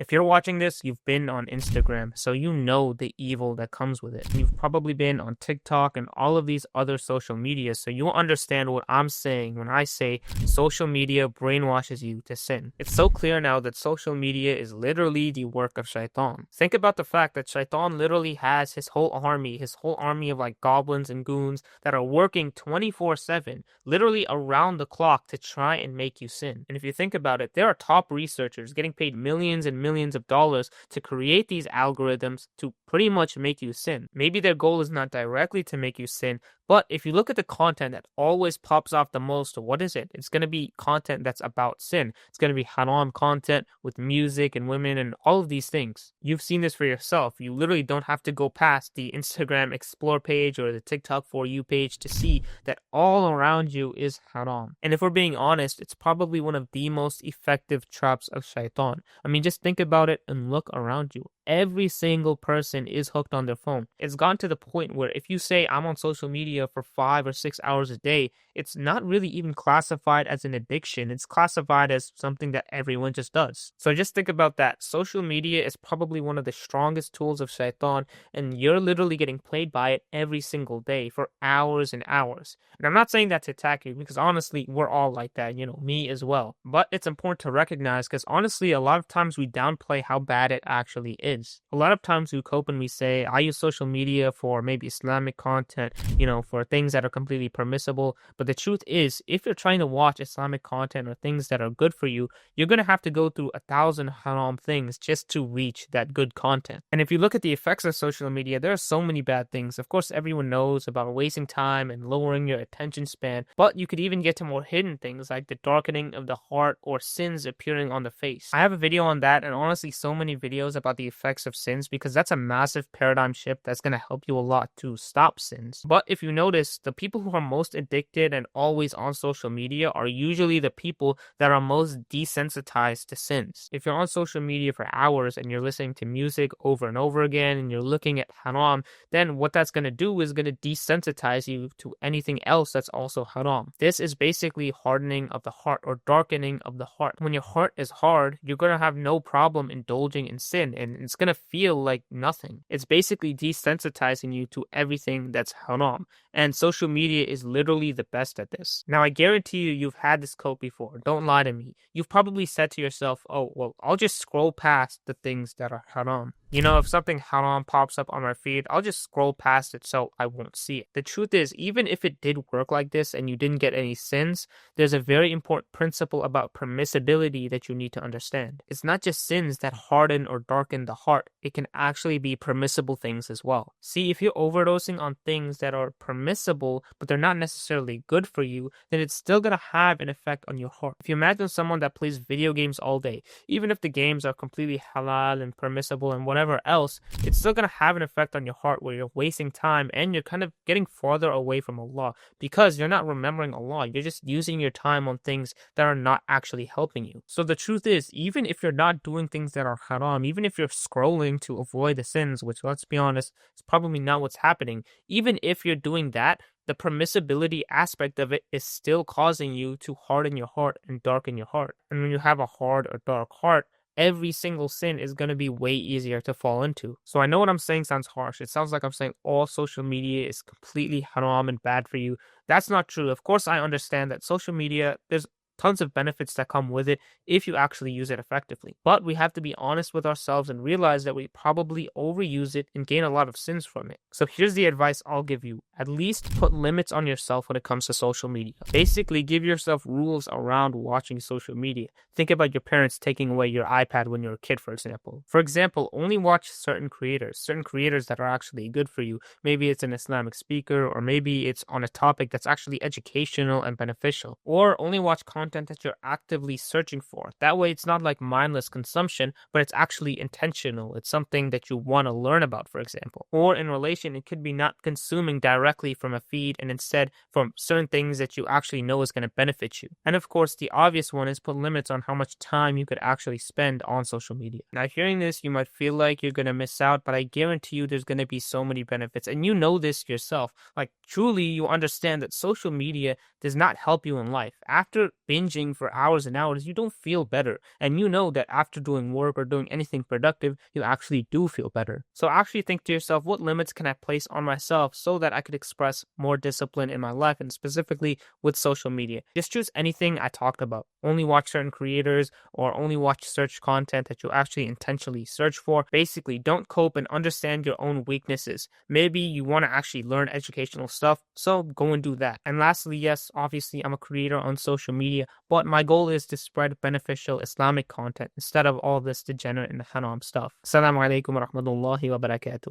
If you're watching this, you've been on Instagram, so you know the evil that comes with it. You've probably been on TikTok and all of these other social media, so you'll understand what I'm saying when I say social media brainwashes you to sin. It's so clear now that social media is literally the work of shaytan. Think about the fact that shaytan literally has his whole army of like goblins and goons that are working 24/7, literally around the clock to try and make you sin. And if you think about it, there are top researchers getting paid millions and millions of dollars to create these algorithms to pretty much make you sin. Maybe their goal is not directly to make you sin, but if you look at the content that always pops off the most, what is it? It's going to be content that's about sin. It's going to be haram content with music and women and all of these things. You've seen this for yourself. You literally don't have to go past the Instagram Explore page or the TikTok For You page to see that all around you is haram. And if we're being honest, it's probably one of the most effective traps of shaitan. I mean, just think about it and look around you. Every single person is hooked on their phone. It's gone to the point where if you say I'm on social media for 5 or 6 hours a day, it's not really even classified as an addiction. It's classified as something that everyone just does. So just think about that. Social media is probably one of the strongest tools of shaitan, and you're literally getting played by it every single day for hours and hours. And I'm not saying that to attack you, because honestly, we're all like that, me as well. But it's important to recognize, because honestly, a lot of times we downplay how bad it actually is. A lot of times we cope and we say, I use social media for maybe Islamic content, for things that are completely permissible. But the truth is, if you're trying to watch Islamic content or things that are good for you, you're going to have to go through 1,000 haram things just to reach that good content. And if you look at the effects of social media, there are so many bad things. Of course, everyone knows about wasting time and lowering your attention span, but you could even get to more hidden things like the darkening of the heart or sins appearing on the face. I have a video on that, and honestly, so many videos about the effects of sins, because that's a massive paradigm shift that's going to help you a lot to stop sins. But if you notice, the people who are most addicted and always on social media are usually the people that are most desensitized to sins. If you're on social media for hours and you're listening to music over and over again and you're looking at haram, then what that's going to do is going to desensitize you to anything else that's also haram. This is basically hardening of the heart or darkening of the heart. When your heart is hard, you're going to have no problem indulging in sin, and it's going to feel like nothing. It's basically desensitizing you to everything that's haram. And social media is literally the best at this. Now, I guarantee you've had this quote before. Don't lie to me. You've probably said to yourself, oh, well, I'll just scroll past the things that are haram. If something haram pops up on my feed, I'll just scroll past it so I won't see it. The truth is, even if it did work like this and you didn't get any sins, there's a very important principle about permissibility that you need to understand. It's not just sins that harden or darken the heart. It can actually be permissible things as well. See, if you're overdosing on things that are permissible, but they're not necessarily good for you, then it's still going to have an effect on your heart. If you imagine someone that plays video games all day, even if the games are completely halal and permissible and whatever else, it's still going to have an effect on your heart where you're wasting time and you're kind of getting farther away from Allah, because you're not remembering Allah. You're just using your time on things that are not actually helping you. So the truth is, even if you're not doing things that are haram, even if you're scrolling to avoid the sins, which, let's be honest, is probably not what's happening, even if you're doing that, the permissibility aspect of it is still causing you to harden your heart and darken your heart. And when you have a hard or dark heart, every single sin is going to be way easier to fall into. So I know what I'm saying sounds harsh. It sounds like I'm saying all social media is completely haram and bad for you. That's not true. Of course, I understand that social media, there's tons of benefits that come with it if you actually use it effectively. But we have to be honest with ourselves and realize that we probably overuse it and gain a lot of sins from it. So here's the advice I'll give you. At least put limits on yourself when it comes to social media. Basically, give yourself rules around watching social media. Think about your parents taking away your iPad when you're a kid, for example. For example, only watch certain creators that are actually good for you. Maybe it's an Islamic speaker, or maybe it's on a topic that's actually educational and beneficial. Or only watch content that you're actively searching for. That way, it's not like mindless consumption, but it's actually intentional. It's something that you want to learn about, for example. Or in relation, it could be not consuming directly from a feed and instead from certain things that you actually know is going to benefit you. And of course, the obvious one is put limits on how much time you could actually spend on social media. Now, hearing this, you might feel like you're going to miss out, but I guarantee you there's going to be so many benefits. And you know this yourself. Like, truly, you understand that social media does not help you in life. After binging for hours and hours, you don't feel better. And you know that after doing work or doing anything productive, you actually do feel better. So actually think to yourself, what limits can I place on myself so that I could express more discipline in my life, and specifically with social media? Just choose anything I talked about. Only watch certain creators or only watch search content that you actually intentionally search for. Basically, don't cope and understand your own weaknesses. Maybe you want to actually learn educational stuff, so go and do that. And lastly, yes, obviously I'm a creator on social media, but my goal is to spread beneficial Islamic content instead of all this degenerate and haram stuff. Assalamu alaikum wa rahmatullahi wa barakatuh.